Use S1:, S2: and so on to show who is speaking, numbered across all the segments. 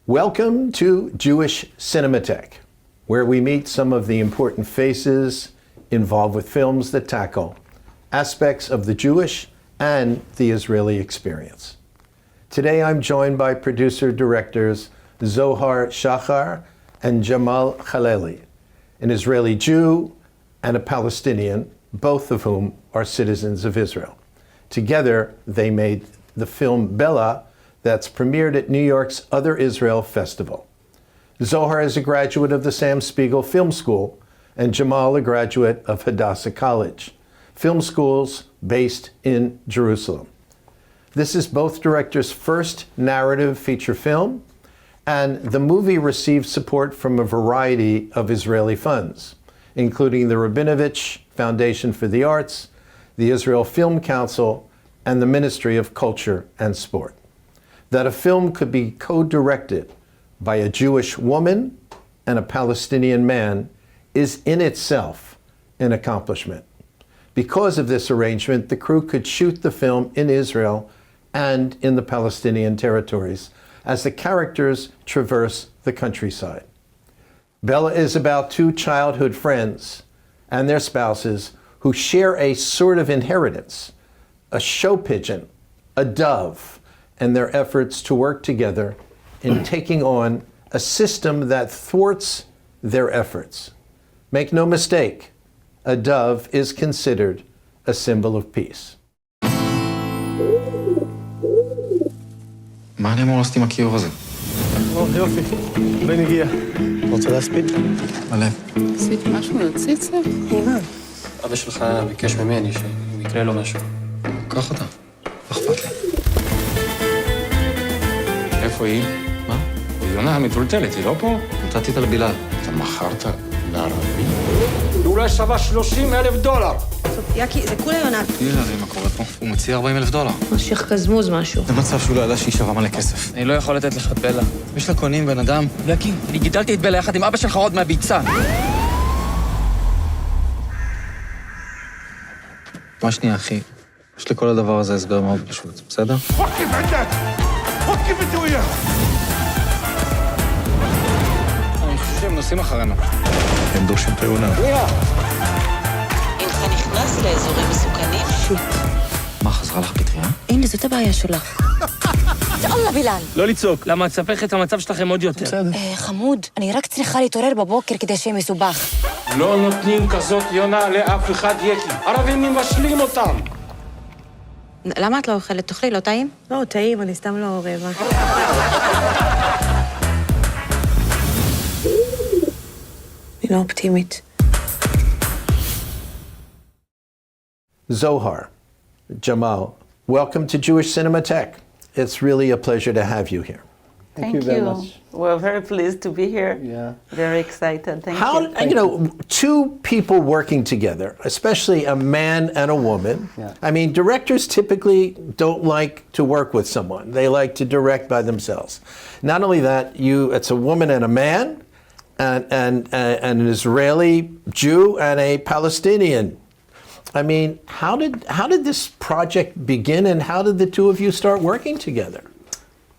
S1: Welcome to Jewish Cinémathèque, where we meet some of the important faces involved with films that tackle aspects of the Jewish and the Israeli experience. Today I'm joined by producer-directors Zohar Shachar and Jamal Khalaily, an Israeli Jew and a Palestinian, both of whom are citizens of Israel. Together, they made the film Bella that's premiered at New York's Other Israel Festival. Zohar is a graduate of the Sam Spiegel Film School, and Jamal a graduate of Hadassah College, film schools based in Jerusalem. This is both directors' first narrative feature film, and the movie received support from a variety of Israeli funds, including the Rabinovich Foundation for the Arts, the Israel Film Council, and the Ministry of Culture and Sport. That a film could be co-directed by a Jewish woman and a Palestinian man is in itself an accomplishment. Because of this arrangement, the crew could shoot the film in Israel and in the Palestinian territories as the characters traverse the countryside. Bella is about two childhood friends and their spouses who share a sort of inheritance, a show pigeon, a dove, and their efforts to work together in taking on a system that thwarts their efforts. Make no mistake, a dove is considered a symbol of peace.
S2: מה אני אמור לעשות עם הכיור הזה?
S3: יופי, בן הגיע. רוצה להספיד?
S2: הלב.
S4: עשית משהו להציץ?
S3: הנה.
S5: אבא שלך ביקש ממני שיקרה לו משהו.
S2: קח אותה. לא אכפת לי.
S5: איפה היא?
S2: מה?
S5: היא יונה המטולטלת, היא לא פה?
S2: נתתי אותה לבילאל.
S5: אתה מכרת לערבי? היא אולי שווה $30,000.
S6: טוב, יקי, זה כולה יונה.
S2: תני להבין מה קורה פה. הוא מציע $40,000.
S6: משיך כזמוז משהו.
S2: זה מצב שהוא לא ידע שהיא שווה מלא כסף.
S5: אני לא יכול לתת לך את בלה.
S2: יש לה קונים בן אדם.
S5: יקי, אני גידלתי את בלה יחד עם אבא שלך עוד מהביצה.
S2: מה שנייה, אחי? יש לכל הדבר הזה הסבר מאוד פשוט, בסדר?
S3: وقف عندك! وقف انت وياه!
S5: אני חושב שהם נוסעים אחרינו.
S2: הם דורשים את היונה.
S6: אינך נכנס לאזורים מסוכנים? שיט.
S2: מה, חזרה לך פטריה?
S6: הנה, זאת הבעיה שלך. אללה בילאל.
S3: לא לצעוק.
S5: למה תספך את המצב שלכם עוד יותר?
S2: בסדר.
S6: חמוד, אני רק צריכה להתעורר בבוקר כדי שיהיה מסובך.
S5: לא נותנים כזאת יונה לאף אחד יקי. ערבים מבשלים אותם.
S6: למה את לא אוכלת? תאכלי, לא טעים? לא, טעים, אני סתם לא רעבה. אני לא אופטימית.
S1: Zohar, Jamal, welcome to Jewish Cinémathèque. It's really a pleasure to have you here.
S7: Thank you very much. We're very pleased to be here.
S3: Yeah.
S7: Very excited. Thank you.
S1: You know, two people working together, especially a man and a woman.
S3: Yeah.
S1: I mean, directors typically don't like to work with someone. They like to direct by themselves. Not only that, it's a woman and a man, and an Israeli Jew and a Palestinian. I mean, how did this project begin, and how did the two of you start working together?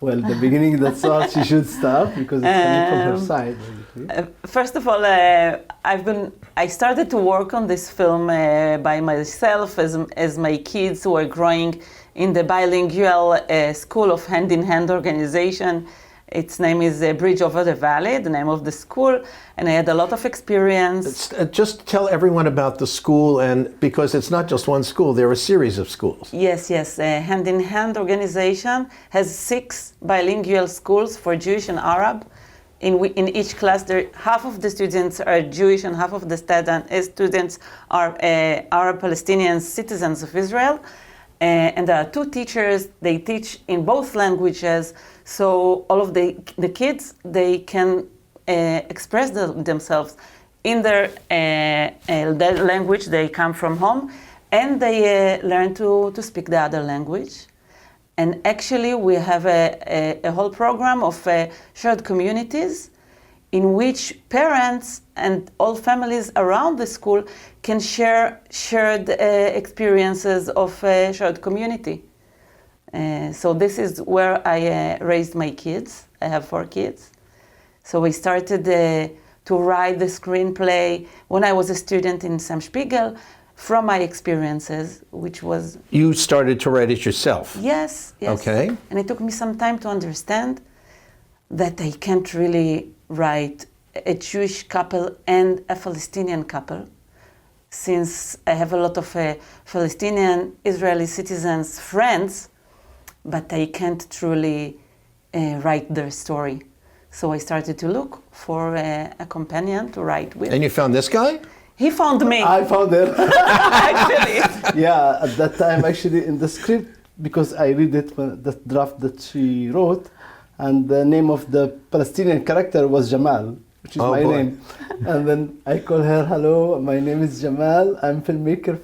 S3: Well, the beginning, that's all she should start because it's coming from her side, basically.
S7: First of all, I started to work on this film by myself as my kids were growing in the bilingual school of hand-in-hand organization. Its name is Bridge Over the Valley, the name of the school, and I had a lot of experience.
S1: Just tell everyone about the school, and because it's not just one school, there are a series of schools.
S7: Yes. Hand-in-hand organization has 6 bilingual schools for Jewish and Arab. In each class, half of the students are Jewish and half of the students are Arab Palestinian citizens of Israel. And there are 2 teachers. They teach in both languages, so all of the kids, they can express themselves in their language they come from home, and they learn to speak the other language. And actually, we have a whole program of shared communities in which parents and all families around the school can share shared experiences of shared community. So this is where I raised my kids, I have 4 kids. So we started to write the screenplay when I was a student in Sam Spiegel from my experiences, which was...
S1: You started to write it yourself?
S7: Yes, yes.
S1: Okay.
S7: And it took me some time to understand that I can't really write a Jewish couple and a Palestinian couple, since I have a lot of Palestinian Israeli citizens friends, but I can't truly write their story. So I started to look for a companion to write with.
S1: And you found this guy?
S7: He found me.
S3: I found her.
S7: Actually.
S3: Yeah, at that time, actually, in the script, because I read it, the draft that she wrote, and the name of the Palestinian character was Jamal, which is my name. And then I call her, hello, my name is Jamal. I'm filmmaker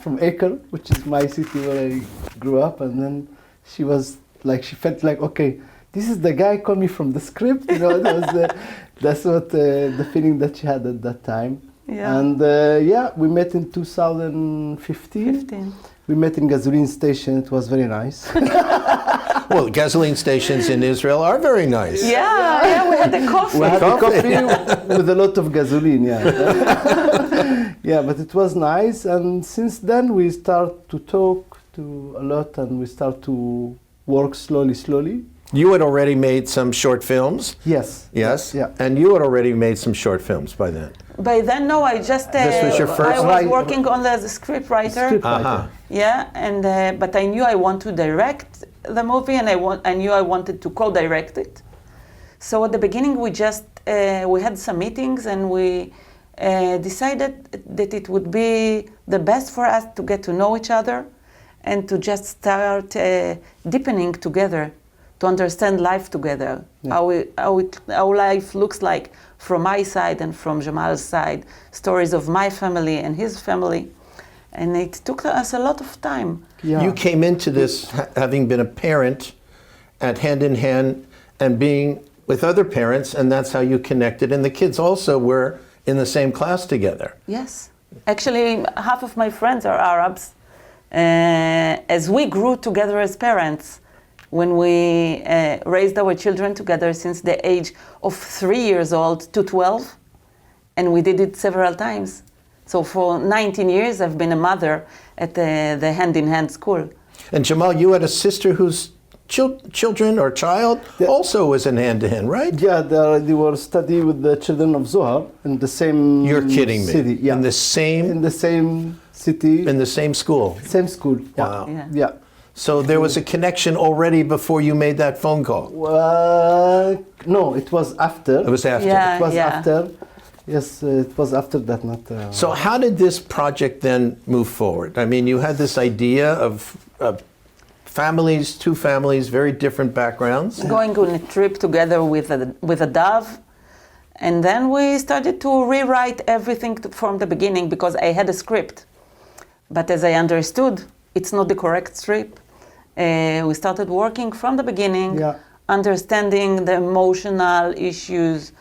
S3: from Acre, which is my city where I grew up. And then she was like, she felt like, okay, this is the guy called me from the script. You know, that's what the feeling that she had at that time.
S7: Yeah.
S3: And we met in 2015. We met in gasoline station. It was very nice.
S1: Well, gasoline stations in Israel are very nice.
S7: Yeah, we had a coffee.
S3: We had a coffee with a lot of gasoline, yeah. Yeah, but it was nice. And since then, we start to talk to a lot, and we start to work slowly.
S1: You had already made some short films?
S3: Yes.
S1: Yes?
S3: Yeah.
S1: And you had already made some short films by then?
S7: By then, no, I just...
S1: This was your first-
S7: I was working only as a script writer.
S1: Uh-huh.
S7: Yeah, and but I knew I want to direct the movie, and I knew I wanted to co-direct it. So at the beginning, we just we had some meetings, and we decided that it would be the best for us to get to know each other, and to just start deepening together, to understand life together, how life looks like from my side and from Jamal's side, stories of my family and his family. And it took us a lot of time.
S3: Yeah.
S1: You came into this having been a parent at Hand in Hand and being with other parents, and that's how you connected. And the kids also were in the same class together.
S7: Yes. Actually, half of my friends are Arabs. As we grew together as parents, when we raised our children together since the age of 3 years old to 12, and we did it several times. So for 19 years, I've been a mother at the Hand in Hand school.
S1: And Jamal, you had a sister whose children or child also was in Hand in Hand, right?
S3: Yeah, they were studying with the children of Zohar in the same
S1: You're kidding me.
S3: city. Yeah.
S1: In the same
S3: city.
S1: in the same school.
S3: Same school. Yeah.
S1: Wow.
S7: Yeah.
S1: So there was a connection already before you made that phone call.
S3: No, it was after.
S1: It was after.
S7: Yeah.
S3: It was after. Yes, it was after that, not...
S1: So how did this project then move forward? I mean, you had this idea of families, 2 families, very different backgrounds.
S7: Going on a trip together with a dove. And then we started to rewrite everything from the beginning, because I had a script. But as I understood, it's not the correct script. We started working from the beginning, understanding the emotional issues,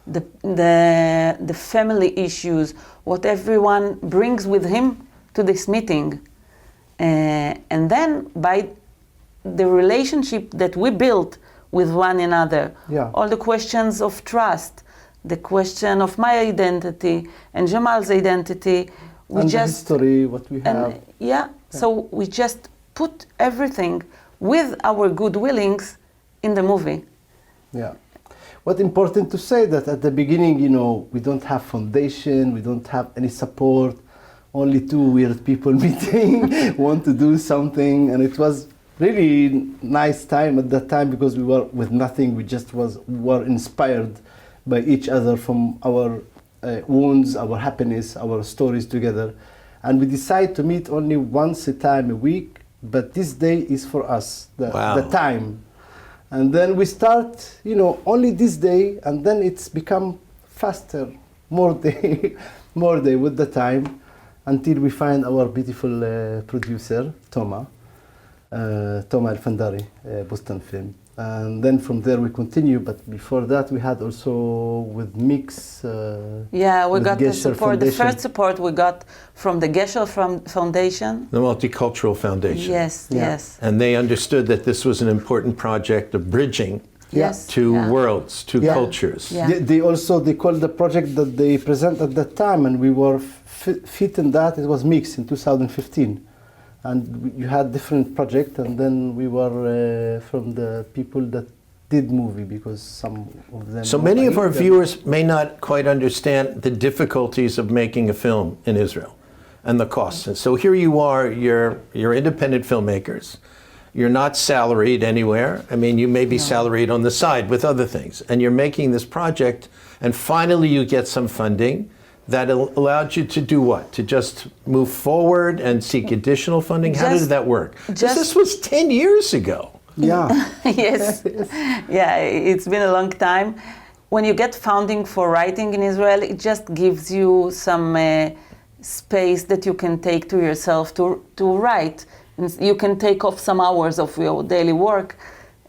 S7: the family issues, what everyone brings with him to this meeting. And then by the relationship that we built with one another, all the questions of trust, the question of my identity and Jamal's identity,
S3: the history, what we have.
S7: So we just put everything with our good willings in the movie.
S3: Yeah. What's important to say that at the beginning, we don't have foundation, we don't have any support, only 2 weird people meeting, want to do something, and it was really nice time at that time, because we were with nothing. We just were inspired by each other from our wounds, our happiness, our stories together, and we decide to meet only once a time a week. But this day is for us, the time. And then we start, only this day, and then it's become faster, more day with the time, until we find our beautiful producer, Toma Al-Fandari, Boston Film. And then from there we continue, but before that we had also with Mix.
S7: We got the support. The first support we got from the Gesher Foundation.
S1: The Multicultural Foundation.
S7: Yes.
S1: And they understood that this was an important project of bridging
S7: Yes.
S1: two
S7: Yeah.
S1: worlds, two
S3: Yeah.
S1: cultures.
S7: Yeah.
S3: They called the project that they present at that time, and we were fit in that. It was mixed in 2015, and you had different projects, and then we were from the people that did movie, because some of them.
S1: So many of our viewers may not quite understand the difficulties of making a film in Israel and the costs. And so here you are, you're independent filmmakers. You're not salaried anywhere. I mean, you may be salaried on the side with other things. And you're making this project, and finally you get some funding that allowed you to do what? To just move forward and seek additional funding? How did that work? This was 10 years ago.
S3: Yeah.
S7: Yes. Yeah, it's been a long time. When you get funding for writing in Israel, it just gives you some space that you can take to yourself to write. And you can take off some hours of your daily work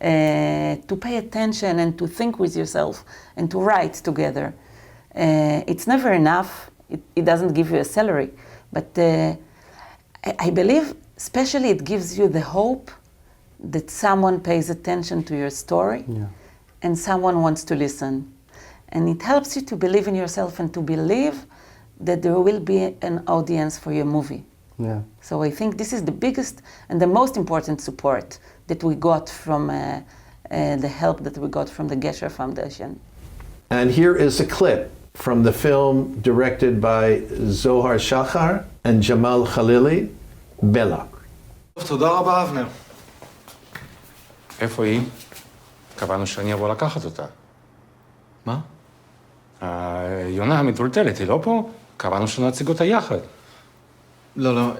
S7: to pay attention and to think with yourself and to write together. It's never enough. It doesn't give you a salary. But I believe especially it gives you the hope that someone pays attention to your story and someone wants to listen. And it helps you to believe in yourself and to believe that there will be an audience for your movie.
S3: Yeah.
S7: So I think this is the biggest and the most important support that we got from the help that we got from the Gesher Foundation.
S1: And here is a clip from the film directed by Zohar Shachar and Jamal Khalaily, Bella.
S2: תודה רבה, אבנר.
S5: איפה היא? קבענו שאני אבוא לקחת אותה.
S2: מה?
S5: יונה המטולטלת, היא לא פה? קבענו שנציג אותה יחד.
S2: לא,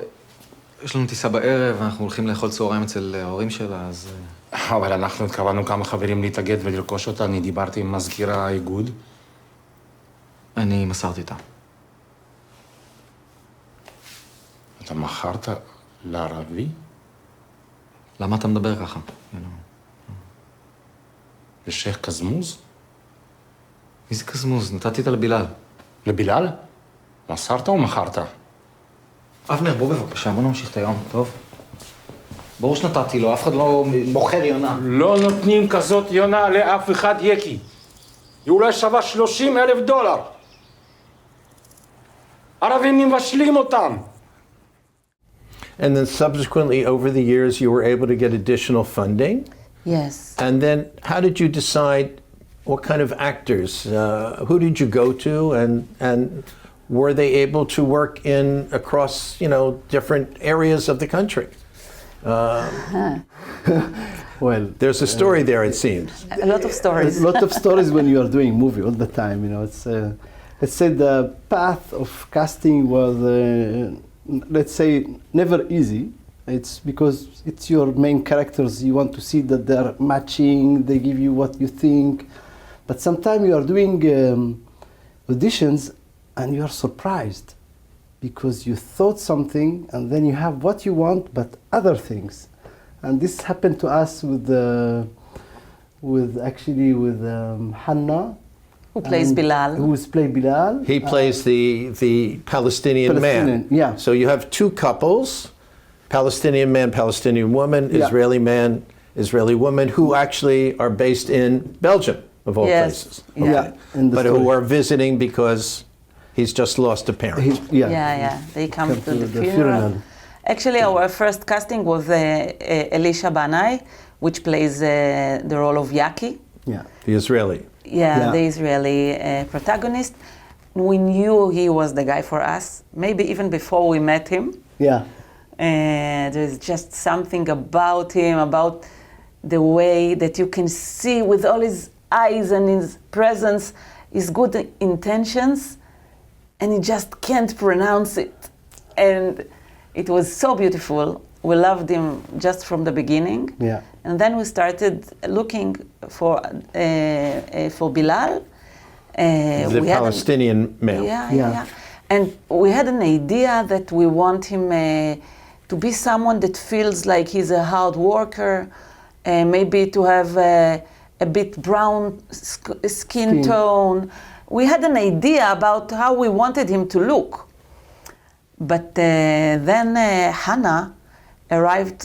S2: יש לנו טיסה בערב, אנחנו הולכים לאכול צהריים אצל ההורים שלה, אז...
S5: אבל אנחנו התכוונו כמה חברים להתאגד ולרכוש אותה. אני דיברתי עם מזכיר האיגוד.
S2: אני מסרתי אותה.
S5: אתה מכרת לערבי?
S2: למה אתה מדבר ככה?
S5: לשייך קזמוז?
S2: מי זה קזמוז? נתתי אותה לבילאל.
S5: לבילאל? מסרת או מכרת?
S2: אבנר, בוא בבקשה, בוא נמשיך את היום, טוב? ברור שנתתי לו, אף אחד לא מוכר יונה.
S5: לא נותנים כזאת יונה לאף אחד, יקי. היא אולי שווה $30,000. ערבים מבשלים אותם.
S1: And then subsequently, over the years, you were able to get additional funding.
S7: Yes.
S1: And then how did you decide what kind of actors? Who did you go to? And were they able to work in across, different areas of the country?
S3: Well,
S1: There's a story there, it seems.
S7: A lot of stories.
S3: a lot of stories when you are doing movie all the time. It's let's say the path of casting was let's say never easy. It's because it's your main characters. You want to see that they're matching. They give you what you think, but sometimes you are doing auditions and you are surprised because you thought something and then you have what you want but other things. And this happened to us with Hannah,
S7: Who plays Bilal.
S3: Who's played Bilal.
S1: He plays the Palestinian man.
S3: Palestinian, yeah.
S1: So you have two couples, Palestinian man, Palestinian woman,
S3: Yeah.
S1: Israeli man, Israeli woman, who actually are based in Belgium, of all
S7: Yes.
S1: places.
S7: Yeah.
S3: Yeah, in the
S1: But
S3: story.
S1: who are visiting because he's just lost a parent.
S7: Yeah. They come to the funeral. Actually, our first casting was Elisha Banai, which plays the role of Yaki.
S3: Yeah.
S1: The Israeli.
S7: Yeah, the Israeli protagonist. We knew he was the guy for us, maybe even before we met him.
S3: Yeah.
S7: There's just something about him, about the way that you can see with all his eyes and his presence, his good intentions, and you just can't pronounce it. And it was so beautiful. We loved him just from the beginning.
S3: Yeah.
S7: And then we started looking for Bilal.
S1: The Palestinian male.
S7: Yeah. And we had an idea that we want him to be someone that feels like he's a hard worker, maybe to have a bit brown skin tone. We had an idea about how we wanted him to look. But then Hannah arrived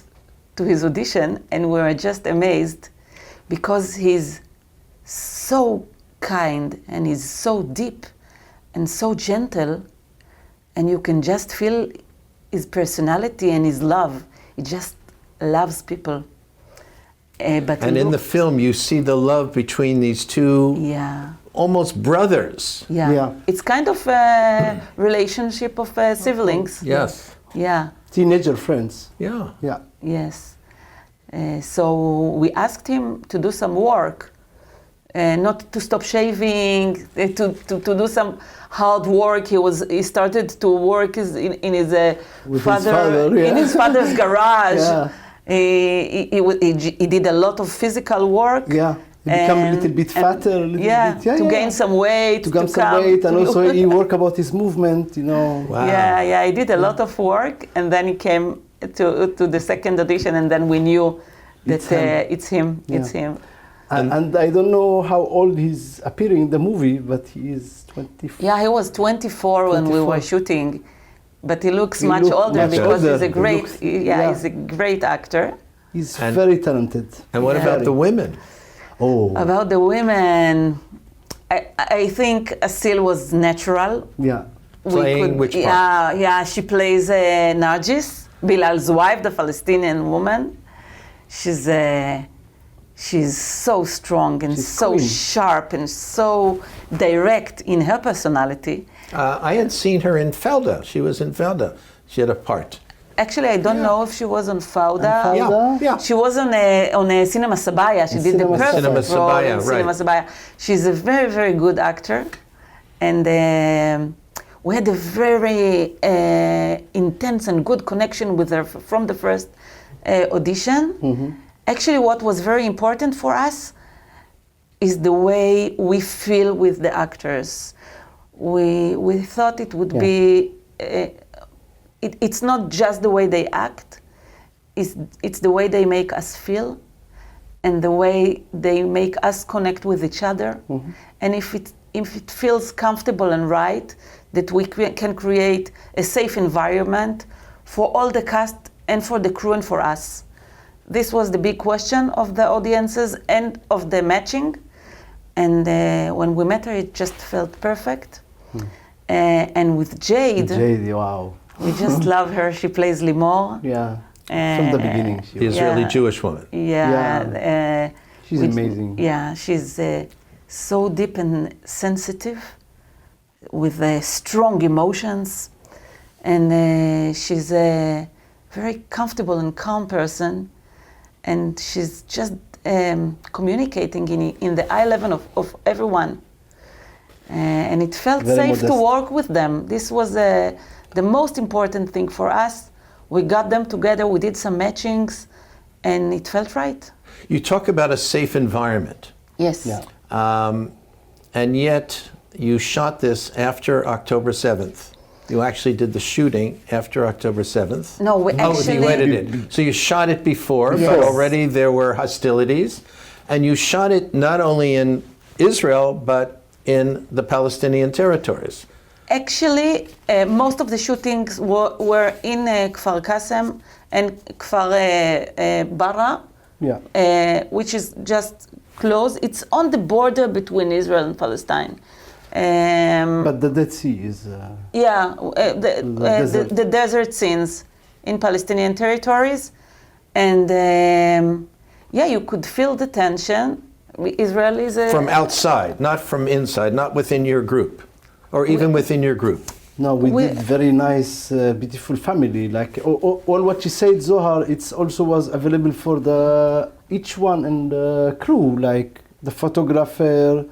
S7: to his audition and we were just amazed because he's so kind and he's so deep and so gentle, and you can just feel his personality and his love. He just loves people. But
S1: And in the film, you see the love between these two
S7: yeah.
S1: almost brothers.
S7: Yeah.
S3: Yeah.
S7: It's kind of a relationship of siblings.
S1: Yes.
S7: Yeah.
S3: Teenager friends.
S1: Yeah.
S3: Yeah.
S7: Yes. So we asked him to do some work, not to stop shaving, to do some hard work. He started to work in his
S3: father, yeah.
S7: in his father's garage.
S3: Yeah.
S7: He did a lot of physical work.
S3: Yeah. He become a little bit fatter, a little
S7: yeah,
S3: bit. Yeah,
S7: to gain some weight.
S3: To gain some weight, and also he work about his movement, you know.
S1: Wow.
S7: Yeah, he did a lot of work, and then he came to the second audition, and then we knew that it's him.
S3: Yeah.
S7: It's him.
S3: And I don't know how old he's appearing in the movie, but he is 24.
S7: Yeah, he was 24 when we were shooting, but he looks
S3: He
S7: much
S3: look
S7: older
S3: much
S7: because
S3: older.
S7: he's a
S3: He
S7: great.
S3: looks-
S7: He's a great actor.
S3: He's
S1: And-
S3: very talented.
S1: And what
S7: Yeah.
S1: about the women?
S3: Oh,
S7: About the women, I think Asil was natural.
S3: yeah.
S1: Playing which part?
S7: Yeah, she plays Nargis, Bilal's wife, the Palestinian woman. She's so strong and
S3: She's
S7: so
S3: queen.
S7: sharp and so direct in her personality.
S1: I had seen her in Felda. She was in Felda. She had a part.
S7: Actually, I don't know if she was on Fauda.
S3: On Fauda?
S1: Yeah.
S7: She was on Cinema Sabaya. She did the
S3: Cinema
S7: perfect
S1: Cinema
S7: role
S1: Sabaya,
S7: in Cinema
S1: right.
S7: Sabaya. She's a very, very good actor. And we had a very intense and good connection with her from the first audition.
S3: Mm-hmm.
S7: Actually, what was very important for us is the way we feel with the actors. We thought it would be... It's not just the way they act, it's the way they make us feel and the way they make us connect with each other.
S3: Mm-hmm.
S7: And if it feels comfortable and right, that we can create a safe environment for all the cast and for the crew and for us. This was the big question of the audiences and of the matching. And when we met her, it just felt perfect. And with Jade,
S3: Wow.
S7: we just love her. She plays Limor.
S3: Yeah. From the beginning. She
S1: The
S3: was.
S1: Israeli
S7: Yeah.
S1: Jewish woman.
S7: Yeah.
S3: She's amazing.
S7: Yeah, she's so deep and sensitive with strong emotions. And she's a very comfortable and calm person. And she's just communicating in the eye level of everyone. And it felt
S3: Very
S7: safe to
S3: modest.
S7: work with them. This was the most important thing for us. We got them together, we did some matchings, and it felt right.
S1: You talk about a safe environment,
S7: Yes.
S3: Yeah.
S1: and yet you shot this after October 7th. You actually did the shooting after October 7th.
S7: No, we
S1: Oh,
S7: actually...
S1: you edited it. So you shot it before, but
S3: Yes.
S1: already there were hostilities. And you shot it not only in Israel, but in the Palestinian territories.
S7: Actually, most of the shootings were in Kfar Qasem and Kfar Bara, which is just close. It's on the border between Israel and Palestine.
S3: But the Dead Sea is...
S7: The desert scenes in Palestinian territories. And you could feel the tension. Israel is
S1: From outside, not from inside, not within your group, or even within your group.
S3: No, we did very nice, beautiful family. Like all what you said, Zohar, it's also was available for each one and the crew, like the photographer,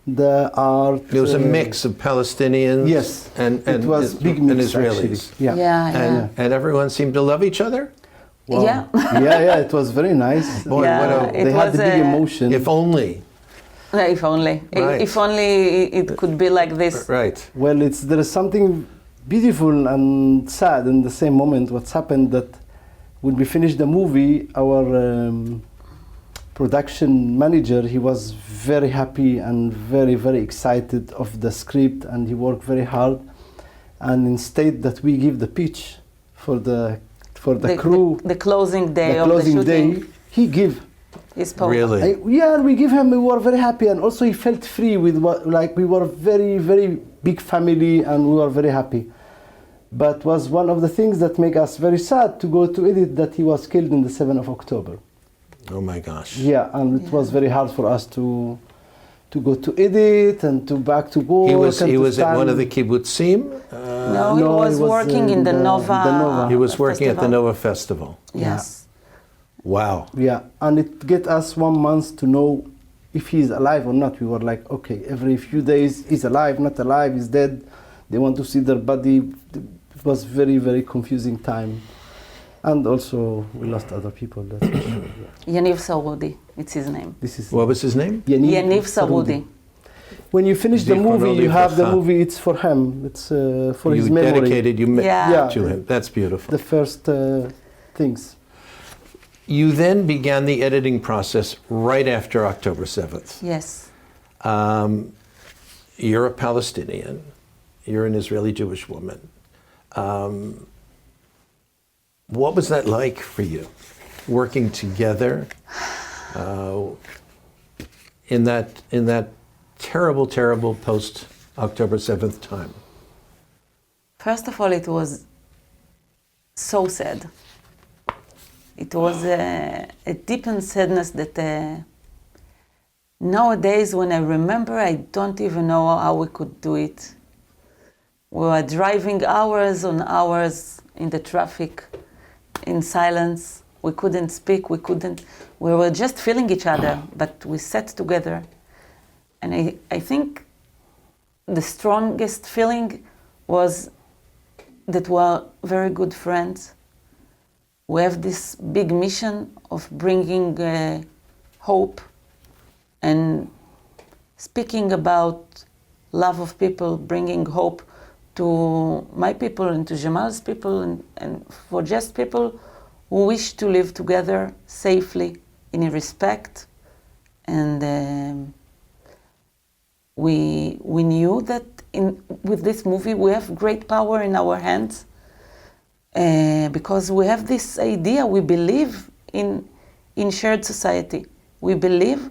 S3: the art.
S1: It was a mix of Palestinians
S3: Yes,
S1: and
S3: it was big
S1: and
S3: mix
S1: Israelis.
S3: actually. Yeah.
S1: And everyone seemed to love each other?
S3: Wow.
S7: Yeah.
S3: It was very nice.
S1: Boy,
S7: Yeah,
S3: They had the big emotion.
S1: if only.
S7: If only.
S1: Right.
S7: If only it could be like this.
S1: Right.
S3: Well, there is something beautiful and sad in the same moment. What's happened that when we finished the movie, our production manager, he was very happy and very, very excited of the script, and he worked very hard. And instead that we give the pitch for the crew,
S7: the closing day
S3: the
S7: of
S3: closing
S7: the shooting.
S3: day, he give
S7: his poem.
S1: Really?
S3: Yeah, and we were very happy, and also he felt free with what, like we were very, very big family, and we were very happy. But was one of the things that make us very sad to go to edit that he was killed in the 7th of October.
S1: Oh my gosh.
S3: Yeah, and it was very hard for us to go to edit and to back to work.
S1: He was at one of the kibbutzim.
S7: No, he was working in the Nova.
S1: He was working at the
S7: festival.
S1: Nova Festival.
S7: Yes.
S1: Wow.
S3: Yeah, and it get us 1 month to know if he's alive or not. We were like, okay, every few days, he's alive, not alive, he's dead. They want to see their body. It was very, very confusing time. And also, we lost other people, that's for sure. Yeah.
S7: Yaniv Sarudi, it's his name.
S3: This is
S1: What was his name?
S7: Yaniv Sarudi.
S3: When you finish the movie, you have the
S1: Zichrono
S3: movie, it's for him. It's for his
S1: You
S3: memory.
S1: dedicated
S7: Yeah.
S1: to him. That's beautiful.
S3: The first things.
S1: You then began the editing process right after October 7th.
S7: Yes.
S1: You're a Palestinian. You're an Israeli Jewish woman. What was that like for you, working together in that terrible, terrible post October 7th time?
S7: First of all, it was so sad. It was a deep sadness that nowadays, when I remember, I don't even know how we could do it. We were driving hours on hours in the traffic, in silence. We couldn't speak, we were just feeling each other, but we sat together. And I think the strongest feeling was that we are very good friends. We have this big mission of bringing hope and speaking about love of people, bringing hope to my people and to Jamal's people and for just people who wish to live together safely in respect. And we knew that with this movie we have great power in our hands because we have this idea, we believe in shared society. We believe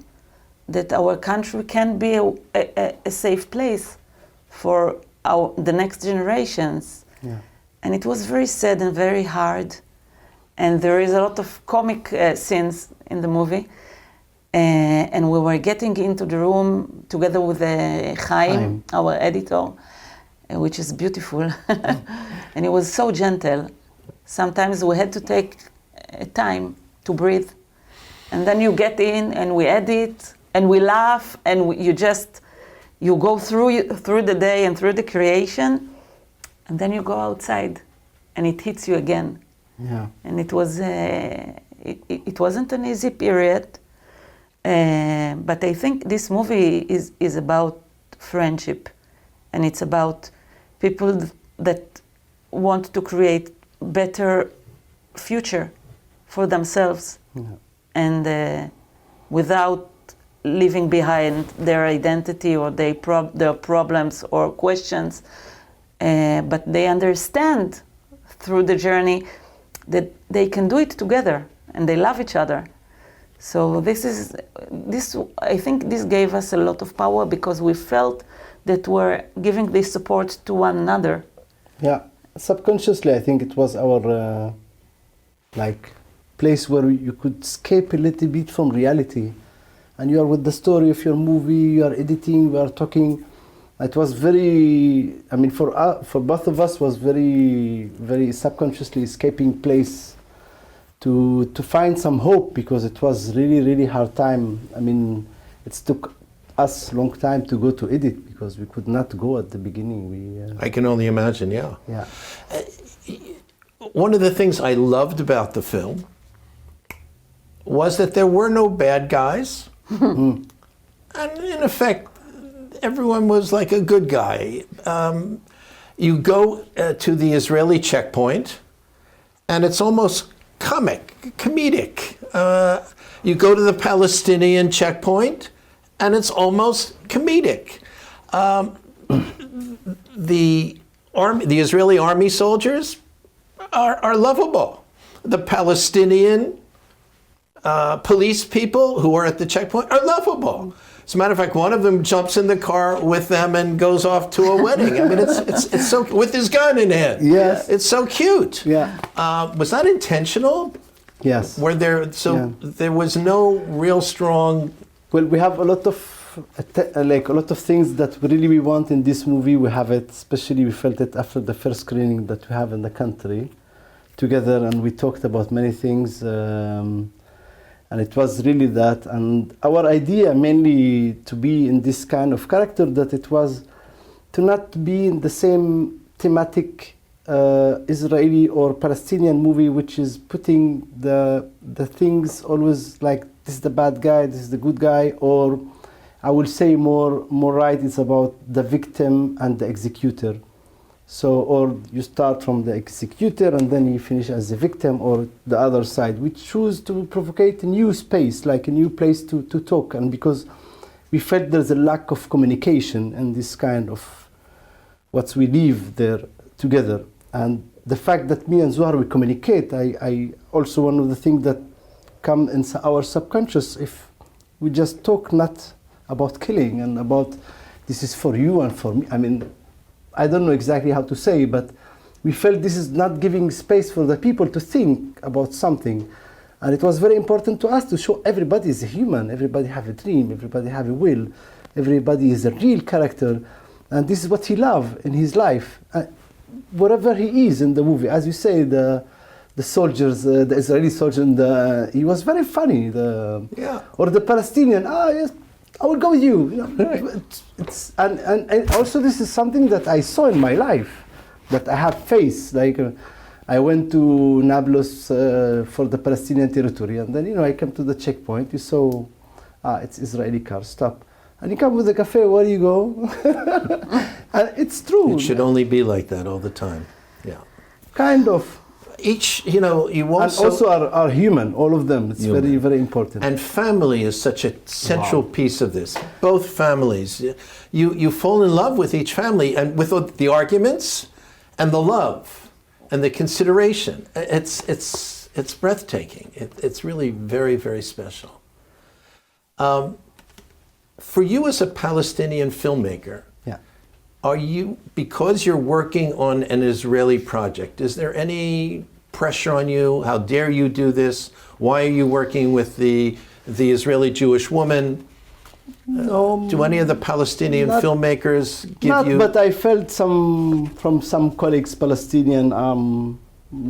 S7: that our country can be a safe place for the next generations.
S3: Yeah.
S7: And it was very sad and very hard. And there is a lot of comic scenes in the movie. And we were getting into the room together with Chaim, our editor, which is beautiful. And he was so gentle. Sometimes we had to take time to breathe. And then you get in and we edit and we laugh and you go through the day and through the creation, and then you go outside and it hits you again.
S3: Yeah.
S7: And it was it wasn't an easy period, but I think this movie is about friendship, and it's about people that want to create better future for themselves, and without leaving behind their identity or their problems or questions, but they understand through the journey that they can do it together and they love each other. So I think this gave us a lot of power because we felt that we're giving this support to one another.
S3: Yeah, subconsciously I think it was our place where you could escape a little bit from reality. And you are with the story of your movie, you are editing, we are talking. It was very, for both of us was very, very subconsciously escaping place to find some hope, because it was really, really hard time. It took us a long time to go to edit because we could not go at the beginning.
S1: I can only imagine, yeah.
S3: Yeah.
S1: One of the things I loved about the film was that there were no bad guys. And in effect, everyone was like a good guy. You go to the Israeli checkpoint, and it's almost comedic. You go to the Palestinian checkpoint, and it's almost comedic. The Israeli army soldiers are lovable. The Palestinian police people who are at the checkpoint are lovable. As a matter of fact, one of them jumps in the car with them and goes off to a wedding. I mean, it's so, with his gun in hand.
S3: Yes.
S1: It's so cute.
S3: Yeah.
S1: Was that intentional?
S3: Yes.
S1: There was no real strong.
S3: Well, we have a lot of things that really we want in this movie. We have it, especially we felt it after the first screening that we have in the country together, and we talked about many things. And it was really that, and our idea mainly to be in this kind of character, that it was to not be in the same thematic Israeli or Palestinian movie, which is putting the things always like this is the bad guy, this is the good guy, or I will say more right, it's about the victim and the executor. So, or you start from the executor and then you finish as the victim, or the other side. We choose to provocate a new space, like a new place to talk. And because we felt there's a lack of communication in this kind of what we live there together. And the fact that me and Zohar, we communicate, I also one of the things that come in our subconscious, if we just talk not about killing and about this is for you and for me. I mean, I don't know exactly how to say, but we felt this is not giving space for the people to think about something. And it was very important to us to show everybody is a human, everybody have a dream, everybody have a will, everybody is a real character. And this is what he loved in his life. Whatever he is in the movie, as you say, the soldiers, the Israeli soldier, he was very funny. Or the Palestinian, yes, I will go with you. And also this is something that I saw in my life, that I have faced. Like I went to Nablus for the Palestinian territory, and then I came to the checkpoint. You saw, it's Israeli car, stop. And you come with a cafe, where do you go? And it's true.
S1: It should only be like that all the time. Yeah.
S3: Kind of.
S1: Each, you also...
S3: And also are human, all of them. It's very, very important.
S1: And family is such a central piece of this. Both families. You fall in love with each family, and with the arguments and the love and the consideration. It's breathtaking. It's really very, very special. For you as a Palestinian filmmaker, are you, because you're working on an Israeli project, is there any pressure on you? How dare you do this? Why are you working with the Israeli Jewish woman?
S3: No.
S1: Do any of the Palestinian filmmakers give you?
S3: But I felt from some colleagues, Palestinian,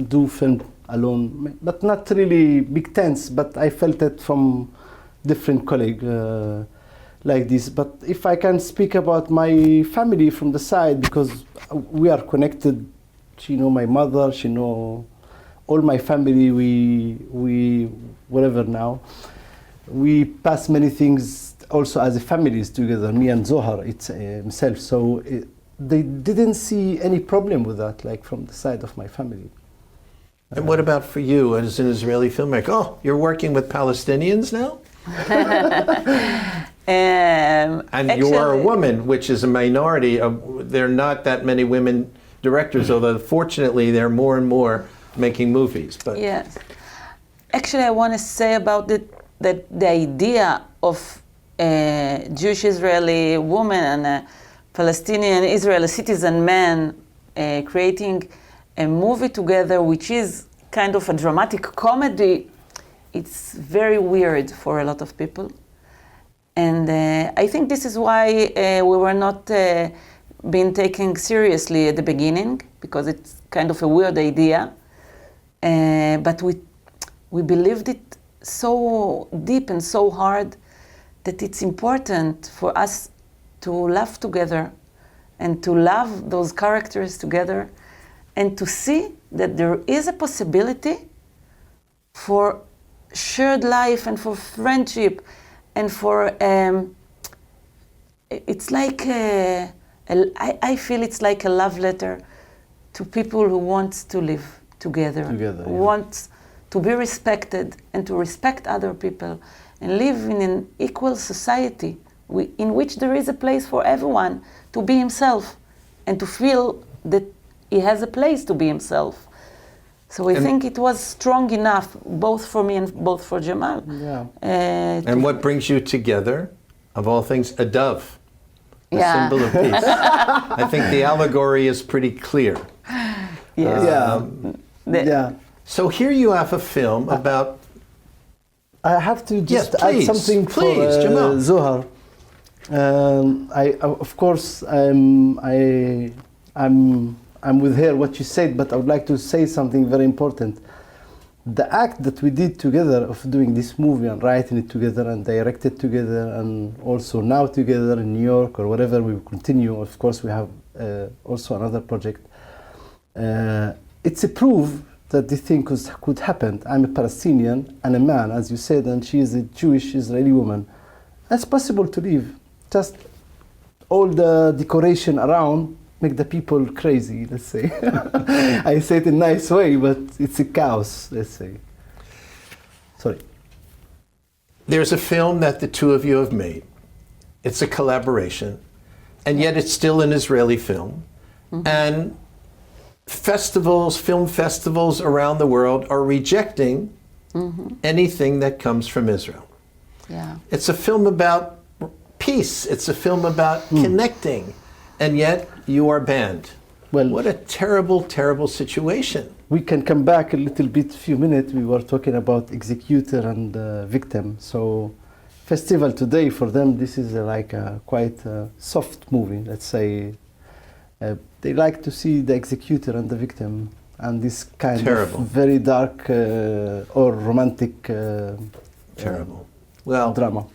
S3: do film alone, but not really big tents, but I felt it from different colleagues. Like this. But if I can speak about my family from the side, because we are connected, she know my mother, she know all my family, we whatever now. We pass many things also as a families together, me and Zohar himself. So they didn't see any problem with that, like from the side of my family.
S1: And what about for you as an Israeli filmmaker? Oh, you're working with Palestinians now? And you are a woman, which is a minority. There are not that many women directors, although fortunately there are more and more making movies. But
S7: yes, actually, I want to say about the idea of a Jewish Israeli woman and a Palestinian Israeli citizen man creating a movie together, which is kind of a dramatic comedy. It's very weird for a lot of people. And I think this is why we were not being taken seriously at the beginning, because it's kind of a weird idea. But we believed it so deep and so hard that it's important for us to laugh together and to love those characters together and to see that there is a possibility for shared life and for friendship. And for, it's like, I feel it's like a love letter to people who want to live together who want to be respected and to respect other people and live in an equal society in which there is a place for everyone to be himself and to feel that he has a place to be himself. So we think it was strong enough, both for me and both for Jamal.
S3: Yeah.
S1: And what brings you together, of all things, a dove, the
S7: Yeah.
S1: symbol of peace. I think the allegory is pretty clear.
S7: Yes.
S3: Yeah.
S1: So here you have a film about.
S3: I have to just add
S1: please,
S3: something
S1: please,
S3: for
S1: Jamal.
S3: Zohar. Of course, I'm with her what you said, but I would like to say something very important. The act that we did together of doing this movie and writing it together and direct it together and also now together in New York or whatever we will continue. Of course, we have also another project. It's a proof that this thing could happen. I'm a Palestinian and a man, as you said, and she is a Jewish Israeli woman. It's possible to live. Just all the decoration around make the people crazy, let's say. I say it in a nice way, but it's a chaos, let's say. Sorry.
S1: There's a film that the two of you have made. It's a collaboration, and yet it's still an Israeli film. And festivals, film festivals around the world are rejecting anything that comes from Israel.
S7: Yeah.
S1: It's a film about peace. It's a film about connecting, and yet you are banned.
S3: Well,
S1: What a terrible, terrible situation.
S3: we can come back a little bit, few minutes. We were talking about executor and victim. So, festival today for them, this is like a quite soft movie. Let's say they like to see the executor and the victim, and this kind
S1: Terrible.
S3: of very dark or romantic
S1: Terrible. Well,
S3: drama.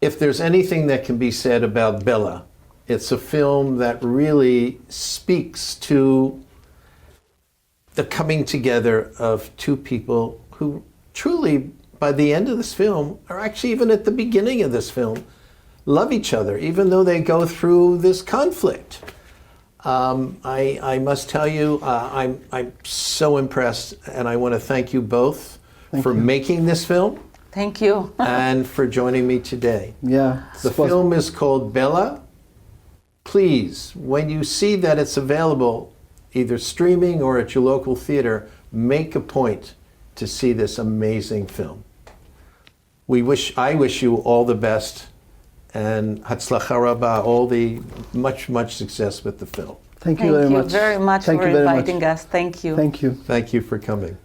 S1: if there's anything that can be said about Bella, it's a film that really speaks to the coming together of two people who truly, by the end of this film, or actually even at the beginning of this film, love each other, even though they go through this conflict. I must tell you, I'm so impressed, and I want to thank you both for making this film
S7: Thank you.
S1: and for joining me today.
S3: Yeah.
S1: The film is called Bella. Please, when you see that it's available, either streaming or at your local theater, make a point to see this amazing film. I wish you all the best, and Hatzlacha Rabba, all the much success with the film.
S3: Thank you very much.
S7: Thank you very much
S3: Thank
S7: for
S3: you very much.
S7: inviting us. Thank you.
S3: Thank you.
S1: Thank you for coming.